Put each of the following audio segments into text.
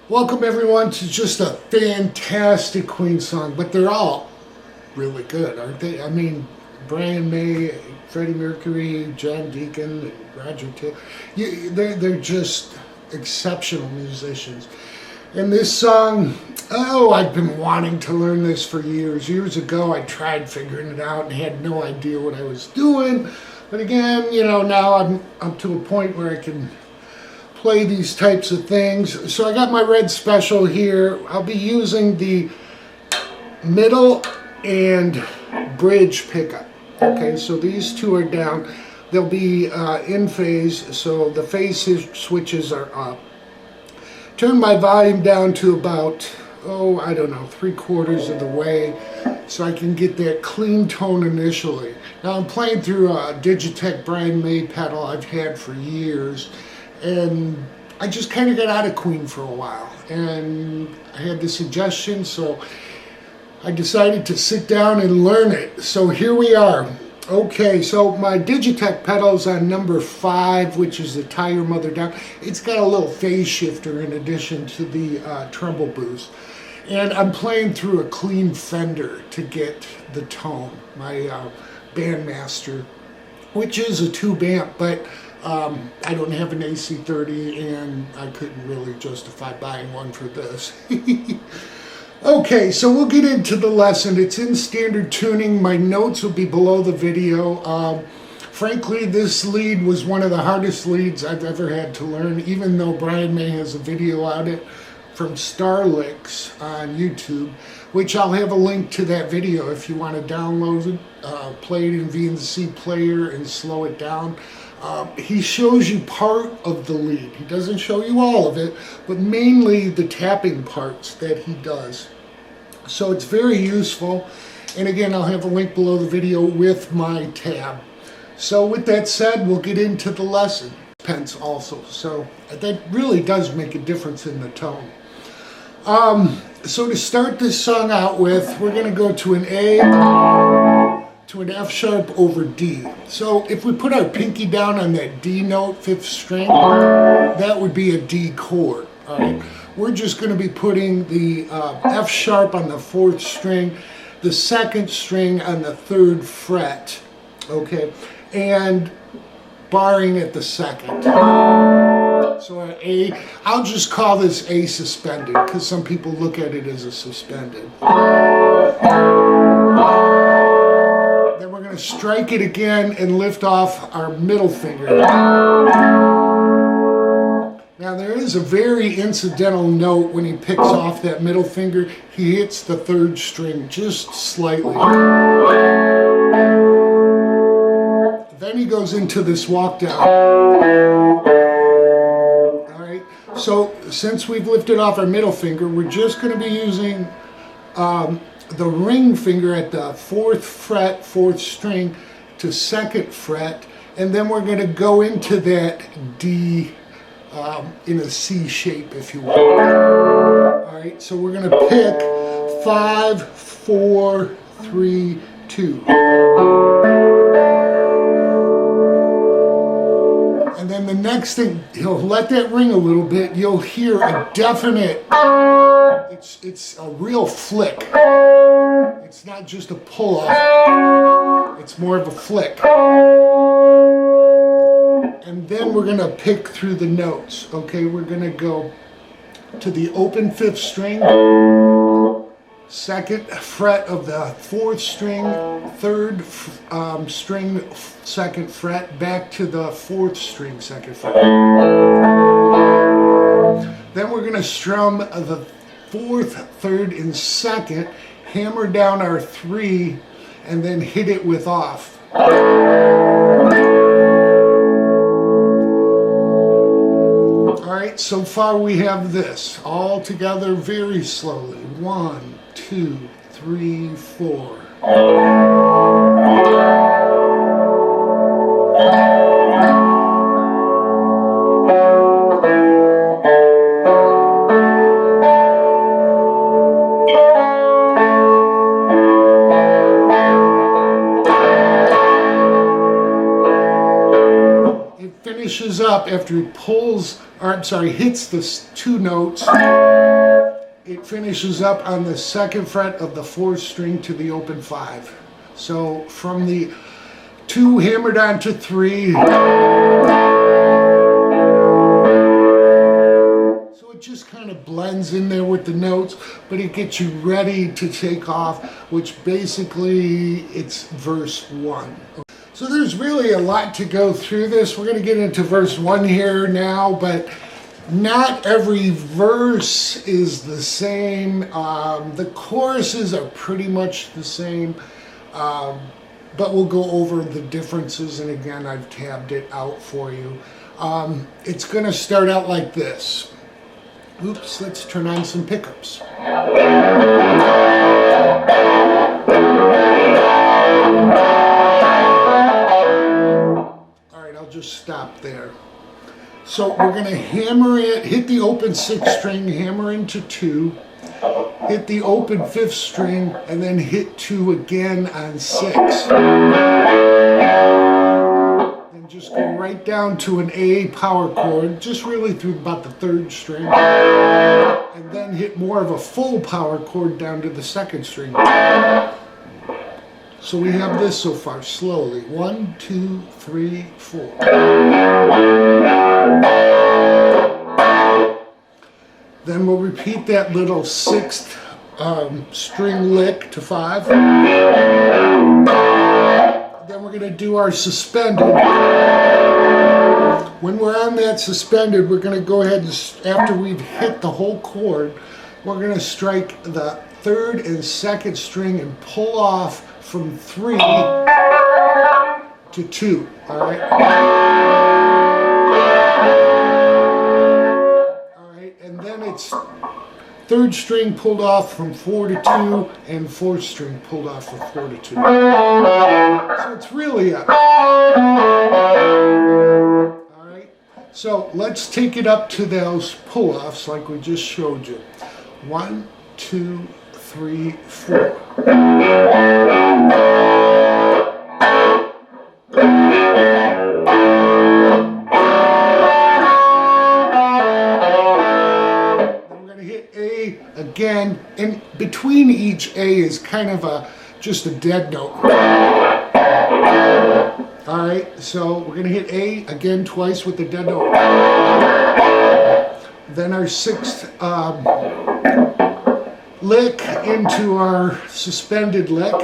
Welcome everyone to just a fantastic Queen song, but they're all really good, aren't they? I mean, Brian May, Freddie Mercury, John Deacon, and Roger Taylor, they're just exceptional musicians. And this song, I've been wanting to learn this for years. Years ago, I tried figuring it out and had no idea what I was doing. But again, now I'm up to a point where I can play these types of things. So I got my red special here. I'll be using the middle and bridge pickup. Okay, so these two are down. They'll be in phase, so the phase switches are up. Turn my volume down to about, 3/4 of the way, so I can get that clean tone initially. Now I'm playing through a Digitech Brian May pedal I've had for years, and I just kind of got out of Queen for a while, and I had the suggestion, so I decided to sit down and learn it. So here we are. Okay, so my Digitech pedal's on number 5, which is the tire mother down. It's got a little phase shifter in addition to the treble boost. And I'm playing through a clean Fender to get the tone, my Bandmaster, which is a tube amp, but I don't have an AC30 and I couldn't really justify buying one for this. Okay, so we'll get into the lesson. It's in standard tuning. My notes will be below the video. Frankly, this lead was one of the hardest leads I've ever had to learn, even though Brian May has a video on it from Starlicks on YouTube, which I'll have a link to that video if you want to download it, play it in VNC Player and slow it down. He shows you part of the lead. He doesn't show you all of it, but mainly the tapping parts that he does. So it's very useful. And again, I'll have a link below the video with my tab. So with that said, we'll get into the lesson. Pence also. So that really does make a difference in the tone. So to start this song out with, we're going to go to an A, to an F sharp over D. So if we put our pinky down on that D note, 5th string, that would be a D chord. All right. We're just going to be putting the F sharp on the 4th string, the 2nd string on the 3rd fret, okay, and barring at the 2nd. So our A, I'll just call this A suspended because some people look at it as a suspended. Then we're going to strike it again and lift off our middle finger. Now there is a very incidental note when he picks off that middle finger. He hits the 3rd string just slightly. Then he goes into this walk down. Alright, so since we've lifted off our middle finger, we're just going to be using the ring finger at the 4th fret, 4th string to 2nd fret, and then we're going to go into that D in a C shape, if you will. Alright, so we're going to pick 5, 4, 3, 2. And then the next thing, he'll let that ring a little bit, you'll hear a definite, it's a real flick. It's not just a pull off, it's more of a flick. And then we're going to pick through the notes. Okay, we're going to go to the open 5th string, 2nd fret of the 4th string, 3rd string, 2nd fret, back to the 4th string, 2nd fret. Then we're going to strum the 4th, 3rd, and 2nd, hammer down our 3, and then hit it with off. Alright, so far we have this all together very slowly. 1, 2, 3, 4. Finishes up after he hits the 2 notes. It finishes up on the 2nd fret of the 4th string to the open 5. So from the 2 hammered onto 3. So it just kind of blends in there with the notes, but it gets you ready to take off, which basically it's verse 1. So there's really a lot to go through this. We're going to get into verse 1 here now, but not every verse is the same. The choruses are pretty much the same, but we'll go over the differences, and again, I've tabbed it out for you. It's going to start out like this. Oops, let's turn on some pickups. Just stop there. So we're going to hammer it, hit the open 6th string, hammer into 2, hit the open 5th string, and then hit 2 again on 6. And just go right down to an A power chord, just really through about the 3rd string, and then hit more of a full power chord down to the 2nd string. So we have this so far, slowly. 1, 2, 3, 4. Then we'll repeat that little 6th string lick to 5. Then we're going to do our suspended. When we're on that suspended, we're going to go ahead and, after we've hit the whole chord, we're going to strike the 3rd and 2nd string and pull off from 3 to 2, all right? All right, and then it's 3rd string pulled off from 4 to 2, and 4th string pulled off from 4 to 2. So it's really a... All right, so let's take it up to those pull-offs like we just showed you. 1, 2, 3, 4. Again, and between each A is kind of just a dead note. Alright, so we're going to hit A again twice with the dead note. Then our 6th lick into our suspended lick.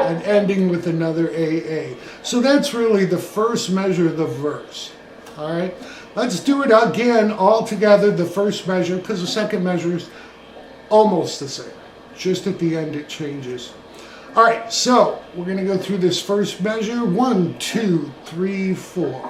And ending with another AA. So that's really the first measure of the verse. All right, let's do it again all together, the first measure, because the second measure is almost the same. Just at the end it changes. All right, so we're going to go through this first measure. 1, 2, 3, 4.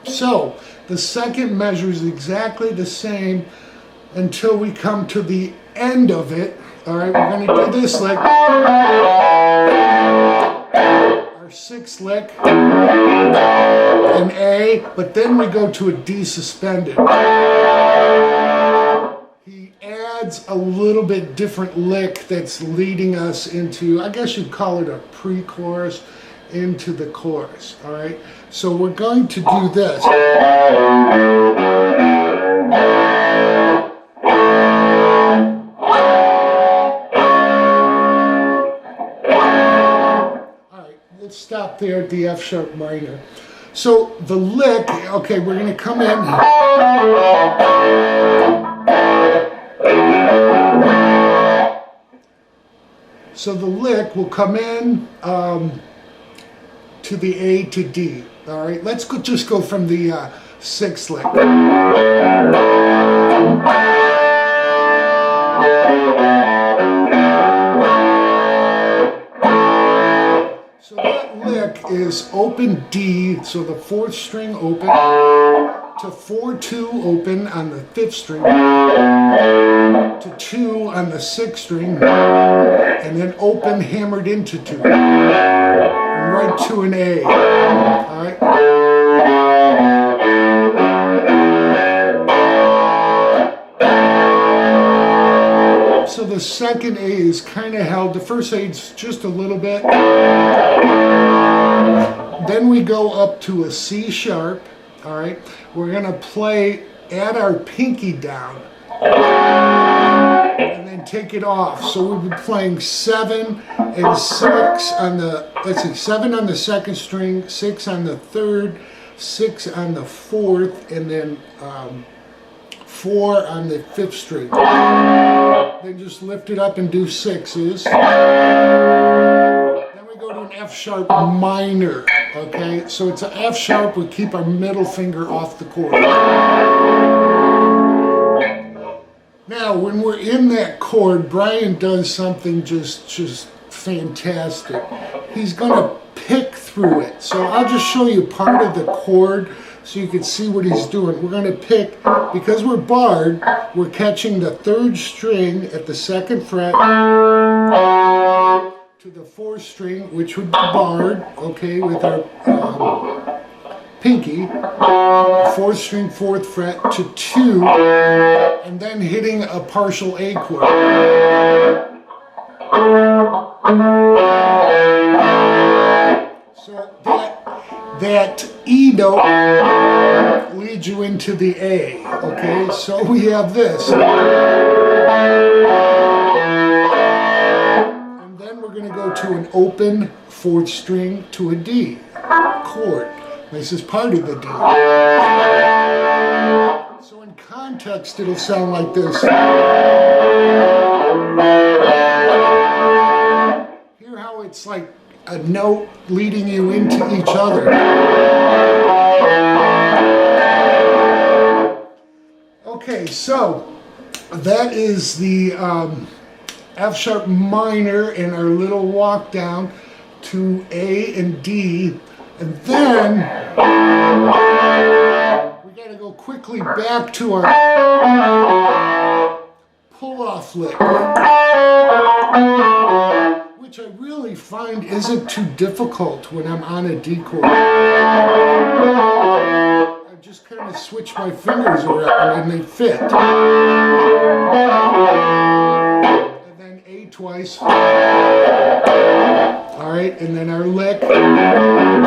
So the second measure is exactly the same until we come to the end of it. All right, we're going to do this lick, our 6th lick, an A, but then we go to a D suspended. He adds a little bit different lick that's leading us into, I guess you'd call it a pre-chorus, into the chorus. All right, so we're going to do this. All right, let's stop there at the F sharp minor. So the lick, okay, we're going to come in. So the lick will come in to the A to D. All right, let's just go from the sixth lick. So that lick is open D, so the fourth string open, to 4-2 open on the fifth string, to 2 on the sixth string, and then open hammered into 2, and right to an A. All right. So the second A is kind of held. The first A is just a little bit. Then we go up to a C sharp. All right. We're going to play, add our pinky down, and then take it off. So we'll be playing 7 and 6 on the, let's see, 7 on the second string, 6 on the third, 6 on the fourth, and then 4 on the fifth string. Then just lift it up and do 6s. Then we go to an F sharp minor. Okay, so it's an F sharp. We keep our middle finger off the chord. Now, when we're in that chord, Brian does something just fantastic. He's going to pick through it. So I'll just show you part of the chord so you can see what he's doing. We're going to pick, because we're barred, we're catching the third string at the second fret to the fourth string, which would be barred, okay, with our pinky, fourth string, fourth fret to 2, and then hitting a partial A chord. So that E note leads you into the A, okay? So we have this. And then we're going to go to an open fourth string to a D chord. This is part of the D. So in context, it'll sound like this. Hear how it's like a note leading you into each other. Okay, so that is the F sharp minor and our little walk down to A and D, and then we got to go quickly back to our pull-off lick, which I really find isn't too difficult when I'm on a D chord. I just kind of switch my fingers around and they fit. And then A twice. Alright, and then our lick. And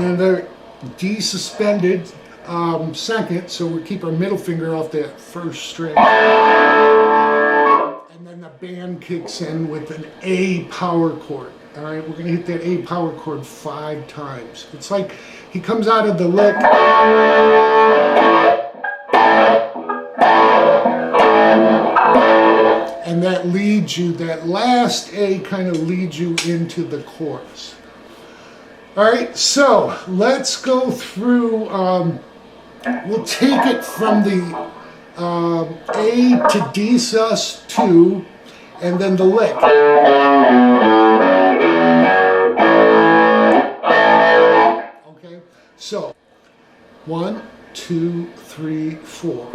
then the D suspended second, so we keep our middle finger off that first string. And then the band kicks in with an A power chord. All right, we're going to hit that A power chord 5 times. It's like he comes out of the lick. And that leads you, that last A kind of leads you into the chorus. All right, so let's go through, we'll take it from the A to D sus2, and then the lick. Okay, so 1, 2, 3, 4.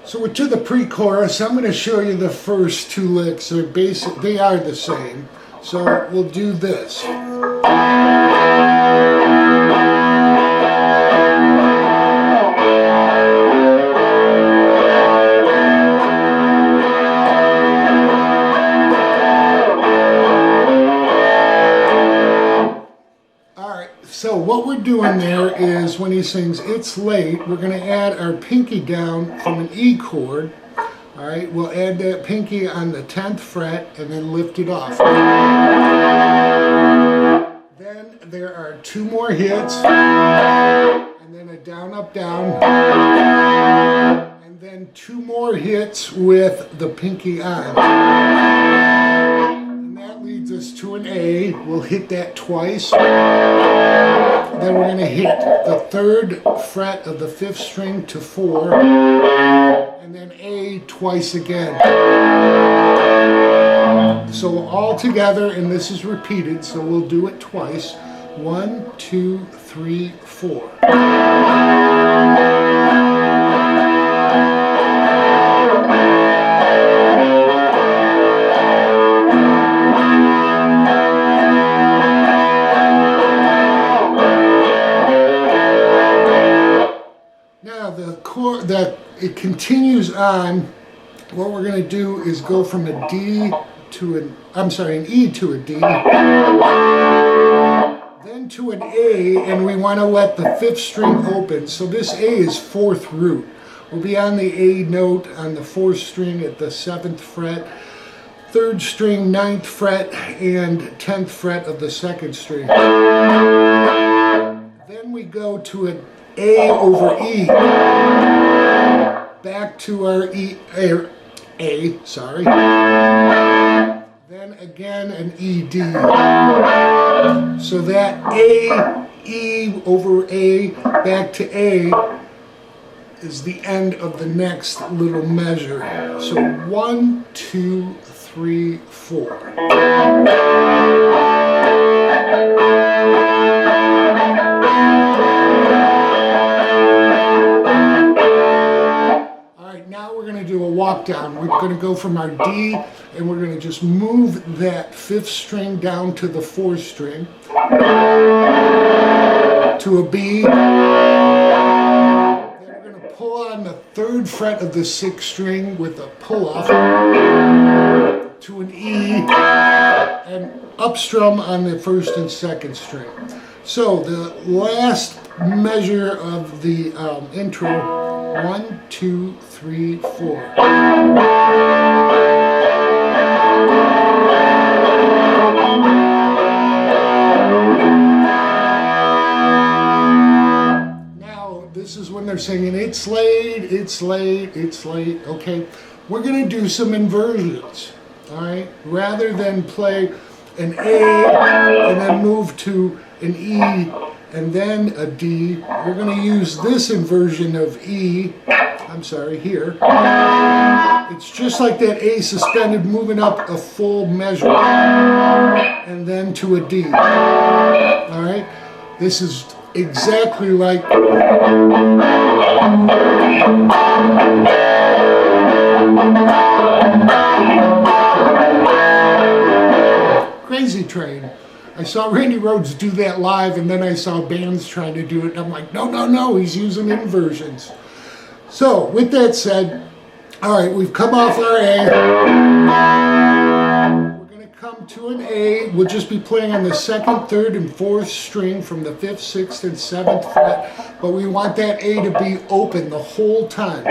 So we're to the pre-chorus. I'm going to show you the first 2 licks. They're basic. They are the same. So we'll do this. So what we're doing there is when he sings "It's Late," we're going to add our pinky down from an E chord. All right, we'll add that pinky on the 10th fret and then lift it off. Then there are 2 more hits, and then a down, up, down, and then 2 more hits with the pinky on. And that leads us to an A. We'll hit that twice. Then we're going to hit the 3rd fret of the 5th string to 4, and then A twice again. So all together, and this is repeated, so we'll do it twice. 1, 2, 3, 4. That it continues on. What we're going to do is go from a D to an E to a D, then to an A, and we want to let the 5th string open. So this A is 4th root. We'll be on the A note on the 4th string at the 7th fret, 3rd string 9th fret, and 10th fret of the 2nd string. Then we go to an A over E, back to our A, sorry. Then again an ED. So that A, E over A, back to A is the end of the next little measure. So 1, 2, 3, 4. Walk down. We're going to go from our D and we're going to just move that 5th string down to the 4th string to a B. Then we're going to pull on the 3rd fret of the 6th string with a pull off to an E and up strum on the 1st and 2nd string. So the last measure of the intro. 1, 2, 3, 4. Now, this is when they're singing, "It's late, it's late, it's late." Okay, we're going to do some inversions. All right, rather than play an A and then move to an E and then a D, we're going to use this inversion of E, here. It's just like that A suspended, moving up a full measure, and then to a D. All right? This is exactly like Crazy Train. I saw Randy Rhoads do that live, and then I saw bands trying to do it, and I'm like, no, he's using inversions. So, with that said, all right, we've come off our A. We're going to come to an A. We'll just be playing on the 2nd, 3rd, and 4th string from the 5th, 6th, and 7th fret, but we want that A to be open the whole time.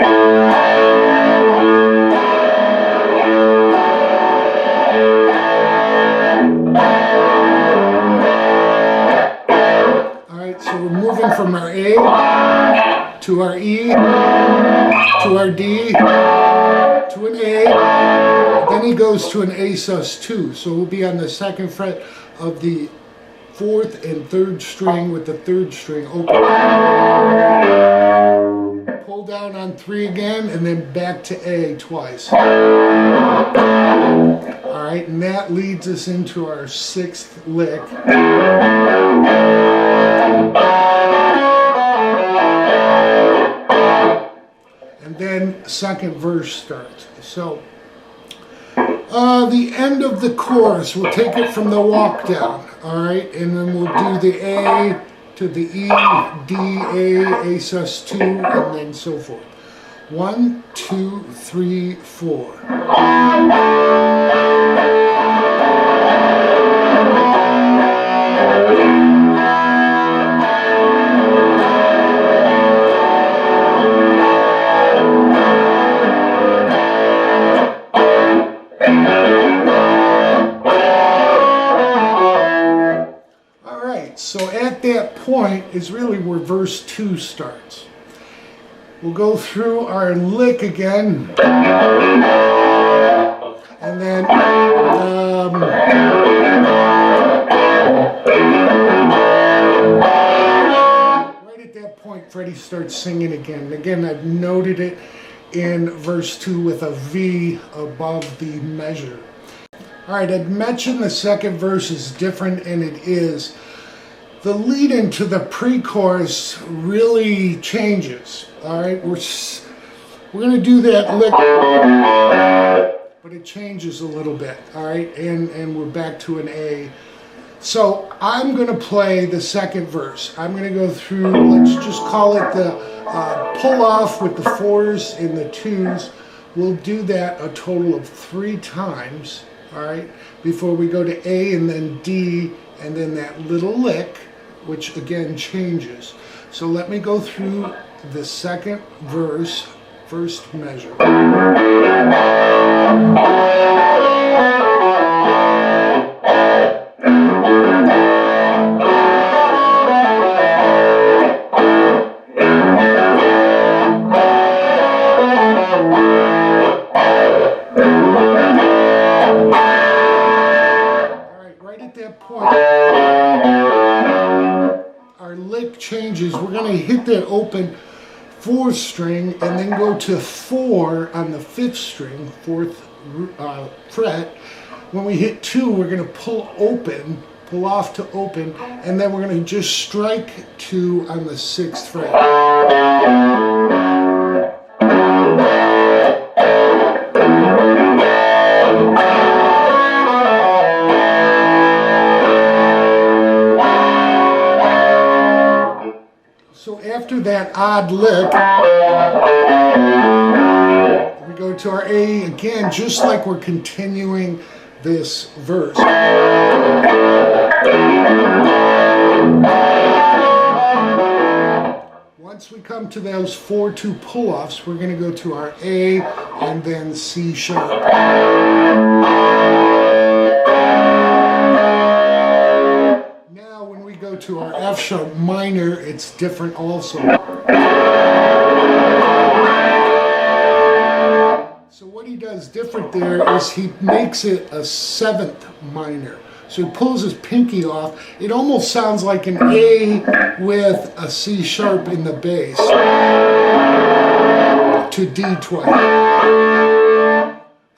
So we're moving from our A to our E to our D to an A. Then he goes to an A sus2. So we'll be on the 2nd fret of the 4th and 3rd string with the 3rd string open. Pull down on 3 again and then back to A twice. All right, and that leads us into our 6th lick. And then 2nd verse starts. So the end of the chorus, we'll take it from the walk down, all right, and then we'll do the A to the E, D, A sus2, and then so forth. 1, 2, 3, 4. So at that point is really where verse 2 starts. We'll go through our lick again, and then right at that point Freddie starts singing again. Again, I've noted it in verse 2 with a V above the measure. Alright, I'd mentioned the second verse is different, and it is. The lead into the pre-chorus really changes. Alright, we're going to do that lick, but it changes a little bit. Alright, and we're back to an A. So I'm going to play the second verse. I'm going to go through, let's just call it the pull off with the 4s and the 2s. We'll do that a total of 3 times, all right, before we go to A and then D and then that little lick, which again changes. So let me go through the second verse, first measure. Changes. We're going to hit that open 4th string and then go to 4 on the 5th string, 4th fret. When we hit 2, we're going to pull off to open, and then we're going to just strike 2 on the 6th fret. So after that odd lick, we go to our A again, just like we're continuing this verse. Once we come to those 4/2 pull-offs, we're going to go to our A and then C sharp. To our F sharp minor, it's different also. So what he does different there is he makes it a 7th minor. So he pulls his pinky off. It almost sounds like an A with a C sharp in the bass to D twice.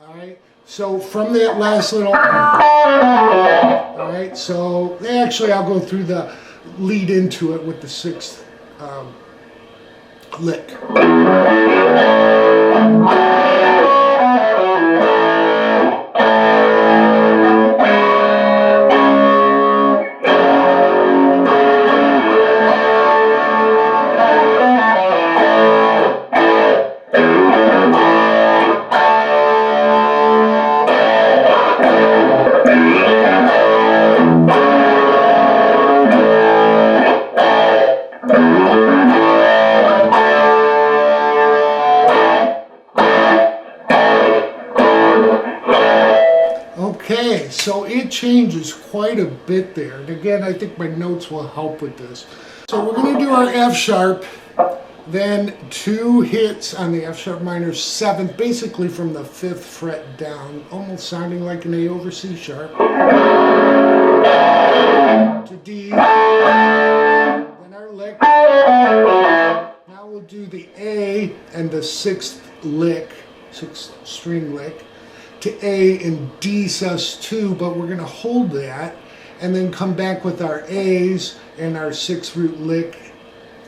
Alright, so from that last little, alright, so actually I'll go through the lead into it with the 6th lick. Okay, so it changes quite a bit there. And again, I think my notes will help with this. So we're going to do our F sharp, then 2 hits on the F sharp minor 7th, basically from the 5th fret down, almost sounding like an A over C sharp, to D, then our lick. Now we'll do the A and the 6th lick, 6th string lick, to A and D sus2, but we're going to hold that and then come back with our A's and our 6th root lick,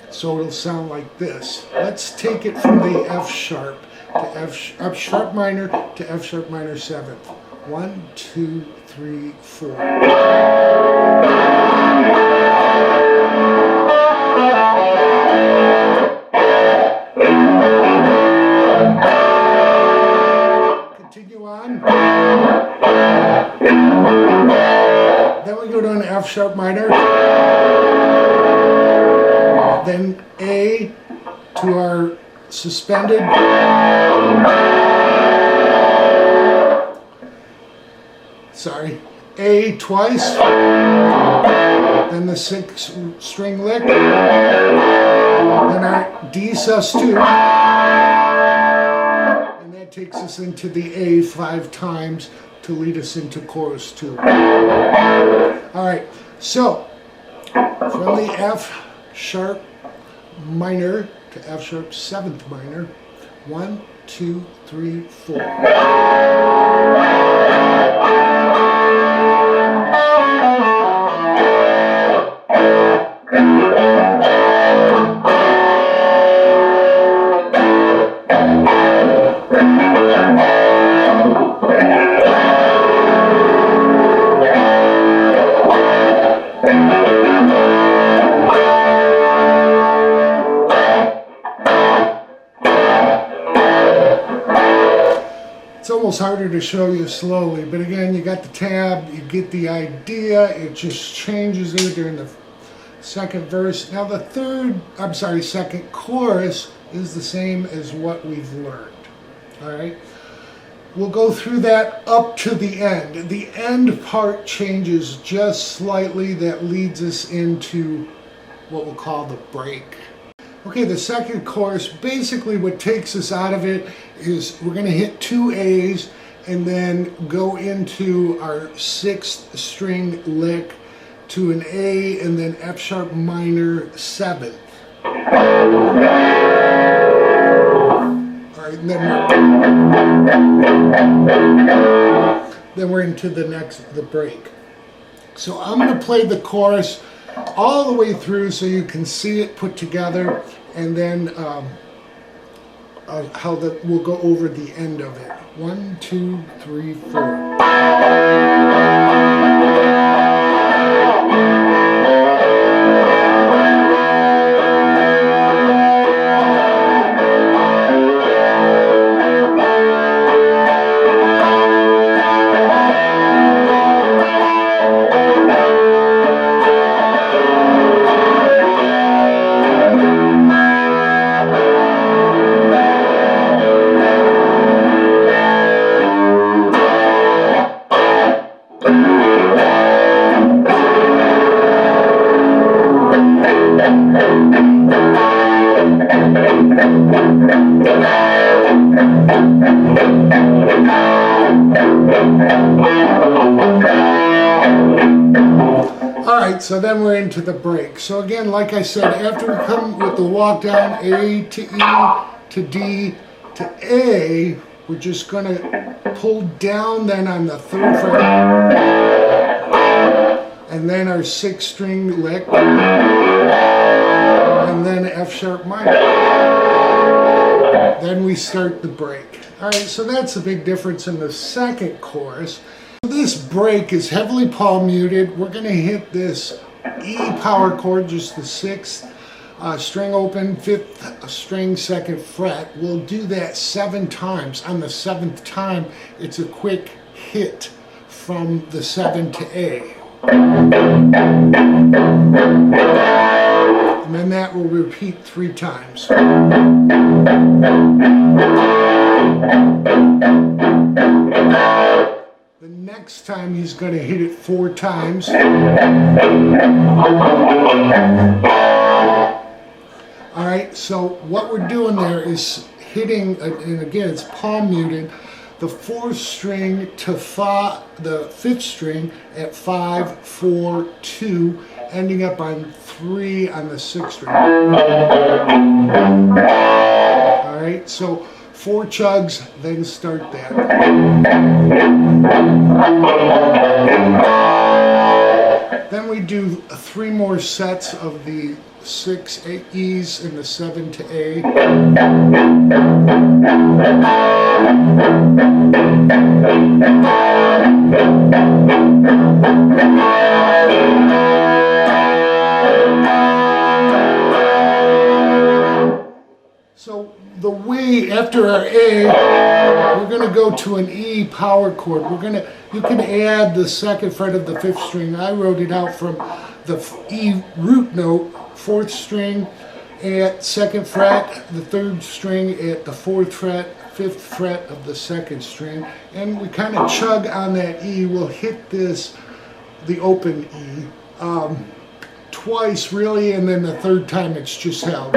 so it'll sound like this. Let's take it from the F sharp to F sharp minor to F sharp minor 7th. 1, 2, 3, 4. Then we go to an F sharp minor, then A to our suspended, A twice, then the 6 string lick, then our D sus2, and that takes us into the A 5 times to lead us into chorus 2. Alright, so from the F sharp minor to F sharp 7th minor, 1, 2, 3, 4. It's almost harder to show you slowly, but again, you got the tab, you get the idea. It just changes there during the second verse. Now the second chorus is the same as what we've learned. All right, we'll go through that up to the end. The end part changes just slightly. That leads us into what we'll call the break. Okay, the second chorus, basically what takes us out of it is we're going to hit 2 A's and then go into our 6th string lick to an A and then F sharp minor 7th. All right, and then we're into the break. So I'm going to play the chorus all the way through so you can see it put together, and then we'll go over the end of it. 1, 2, 3, 4. Alright, so then we're into the break. So again, like I said, after we come with the walk down A to E to D to A, we're just going to pull down then on the 3rd fret, and then our 6th string lick, and then F sharp minor. Then we start the break. Alright, so that's a big difference in the second chorus. This break is heavily palm muted. We're going to hit this E power chord, just the 6th string open, 5th string, 2nd fret. We'll do that 7 times. On the 7th time, it's a quick hit from the 7 to A. And then that will repeat 3 times. The next time he's going to hit it 4 times. Alright, so what we're doing there is hitting, and again it's palm muted, the 4th string to Fa, the 5th string at 5, 4, 2, ending up on 3 on the 6th string. Alright, so 4 chugs, then start that. Then we do 3 more sets of the 6 E's and the 7 to A. So the way after our A, we're going to go to an E power chord. You can add the 2nd fret of the 5th string. I wrote it out from the E root note, 4th string at 2nd fret, the 3rd string at the 4th fret, 5th fret of the 2nd string, and we kind of chug on that E. We'll hit the open E. twice really, and then the third time it's just held.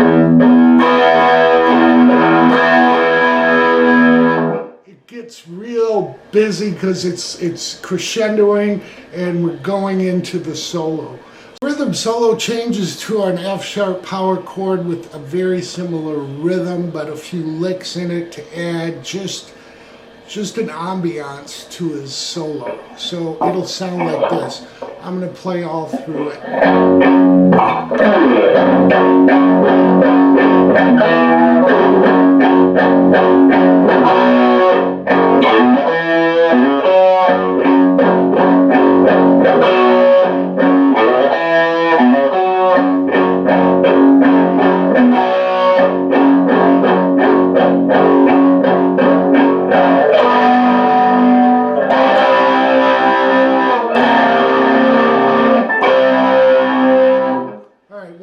It gets real busy because it's crescendoing and we're going into the solo. Rhythm solo changes to an F sharp power chord with a very similar rhythm, but a few licks in it to add just an ambiance to his solo. So it'll sound like this. I'm going to play all through it.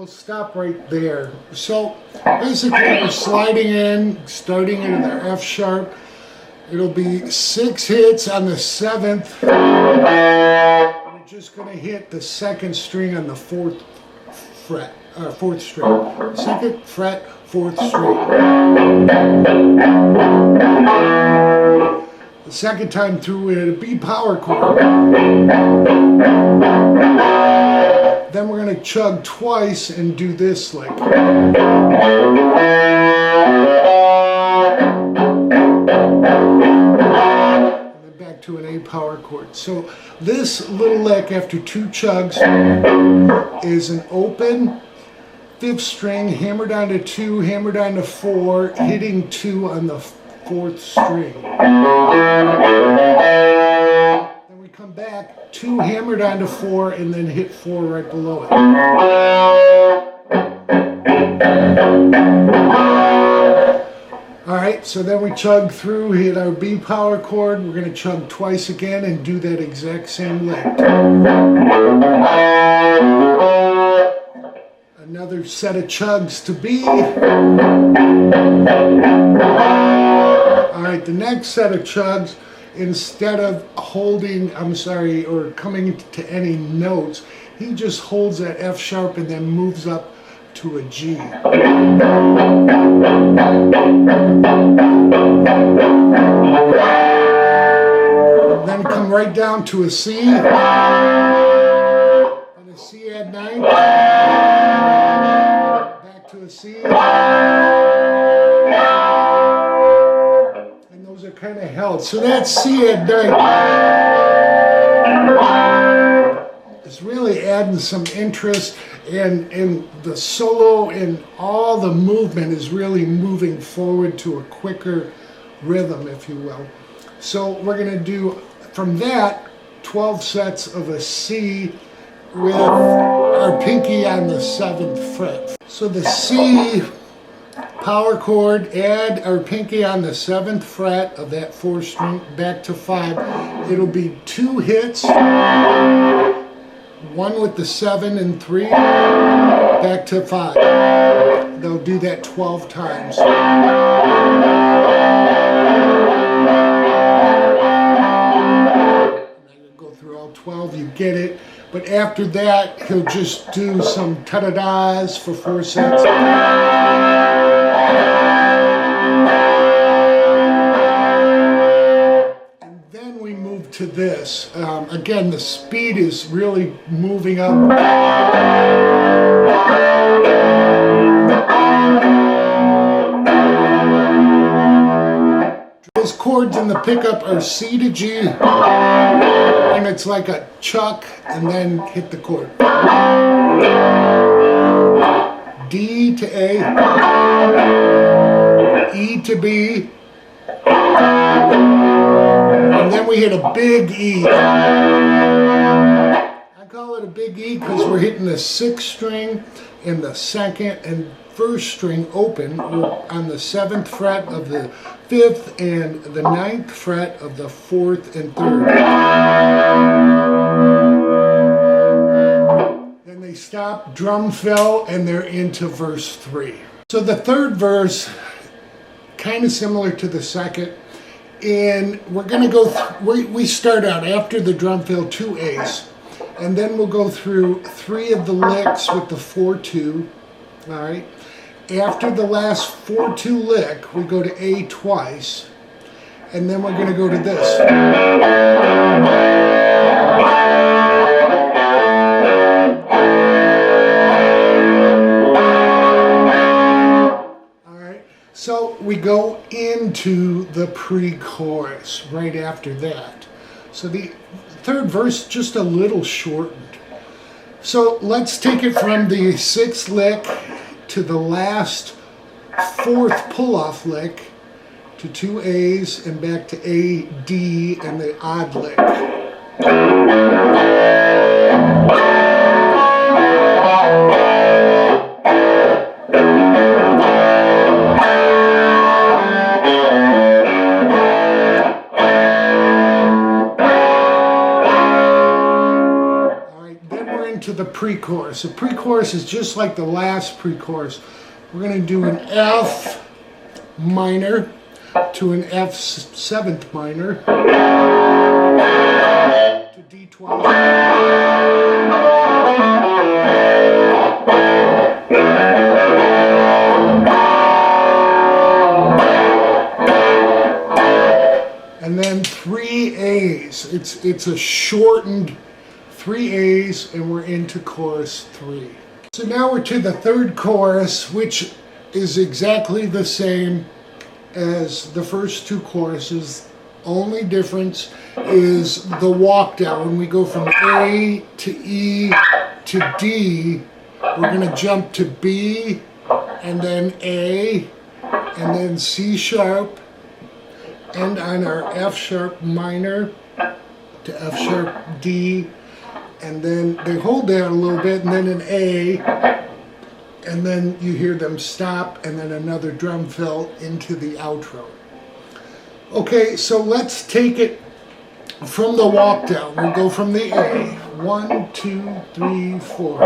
Stop right there. So basically we're sliding in, starting in the F sharp. It'll be 6 hits on the 7th. We're just going to hit the 2nd string on the 4th fret, 4th string. 2nd fret, 4th string. The second time through we hit a B power chord. Then we're going to chug twice and do this lick. And then back to an A power chord. So this little lick after 2 chugs is an open 5th string, hammered onto 2, hammered onto 4, hitting 2 on the 4th string. Come back, 2 hammered onto 4, and then hit 4 right below it. Alright, so then we chug through, hit our B power chord. We're going to chug twice again and do that exact same lick. Another set of chugs to B. Alright, the next set of chugs, instead of holding, or coming to any notes, he just holds that F sharp and then moves up to a G. Then come right down to a C, and a C add 9, back to a C. Are kind of held. So that C at 9 is really adding some interest, and the solo and all the movement is really moving forward to a quicker rhythm, if you will. So we're going to do from that 12 sets of a C with our pinky on the 7th fret. So the C power chord, add our pinky on the 7th fret of that 4th string back to 5. It'll be 2 hits, 1 with the 7 and 3, back to 5. They'll do that 12 times. Go through all 12, you get it. But after that, he'll just do some ta-da-das for 4 sets. And then we move to this. Again, the speed is really moving up. His chords in the pickup are C to G, and it's like a chuck, and then hit the chord. D to A, E to B, and then we hit a big E. I call it a big E because we're hitting the 6th string and the 2nd and 1st string open on the 7th fret of the 5th and the 9th fret of the 4th and 3rd. Then they stop, drum fill, and they're into verse 3. So the 3rd verse, kind of similar to the 2nd, and we're going to go, we start out after the drum fill 2 A's. and then we'll go through 3 of the licks with the 4-2. All right. After the last 4-2 lick, we go to A twice, and then we're going to go to this. All right. So we go into the pre-chorus right after that. So the third verse just a little shortened. So let's take it from the 6th lick to the last 4th pull-off lick to 2 A's and back to A, D, and the odd lick. To the pre-chorus. The pre-chorus is just like the last pre-chorus. We're going to do an F minor to an F 7th minor to D 12. And then 3 A's. It's a shortened 3 A's, and we're into chorus 3. So now we're to the 3rd chorus, which is exactly the same as the first 2 choruses. Only difference is the walk down. When we go from A to E to D, we're going to jump to B, and then A, and then C sharp, and on our F sharp minor to F sharp D, and then they hold there a little bit, and then an A, and then you hear them stop, and then another drum fill into the outro. Okay, so let's take it from the walk down. We'll go from the A. 1, 2, 3, 4.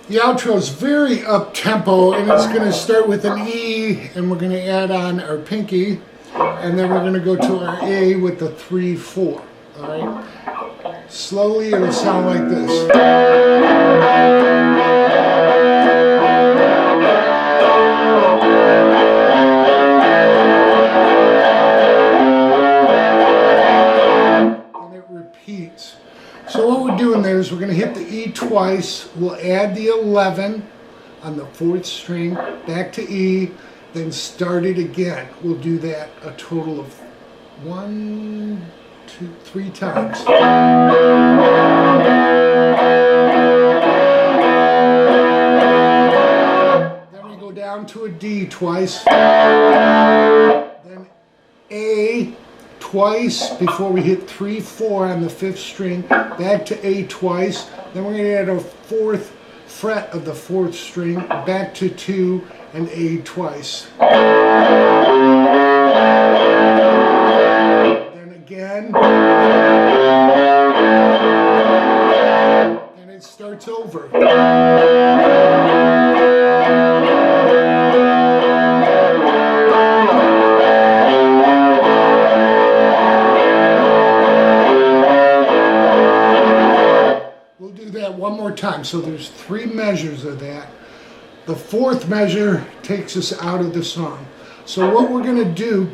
The outro is very up-tempo, and it's going to start with an E, and we're going to add on our pinky, and then we're going to go to our A with the 3-4. All right. Slowly, it'll sound like this. And it repeats. So what we're doing there is we're going to hit the E twice. We'll add the 11 on the 4th string, back to E, then start it again. We'll do that a total of 1, 2, 3 times. Then we go down to a D twice. Then A twice before we hit 3-4 on the 5th string, back to A twice, then we're going to add our 4th fret of the 4th string, back to 2 and A twice. Then again, and it starts over. One more time. So there's 3 measures of that. The 4th measure takes us out of the song. So what we're going to do,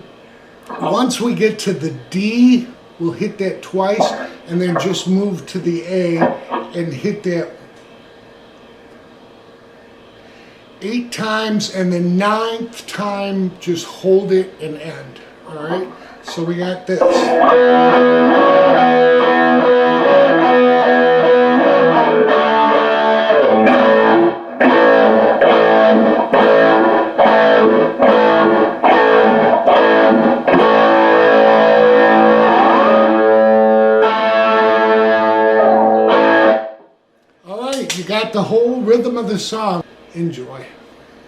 once we get to the D, we'll hit that twice, and then just move to the A and hit that 8 times, and the 9th time just hold it and end. All right. So we got this. You got the whole rhythm of the song. Enjoy.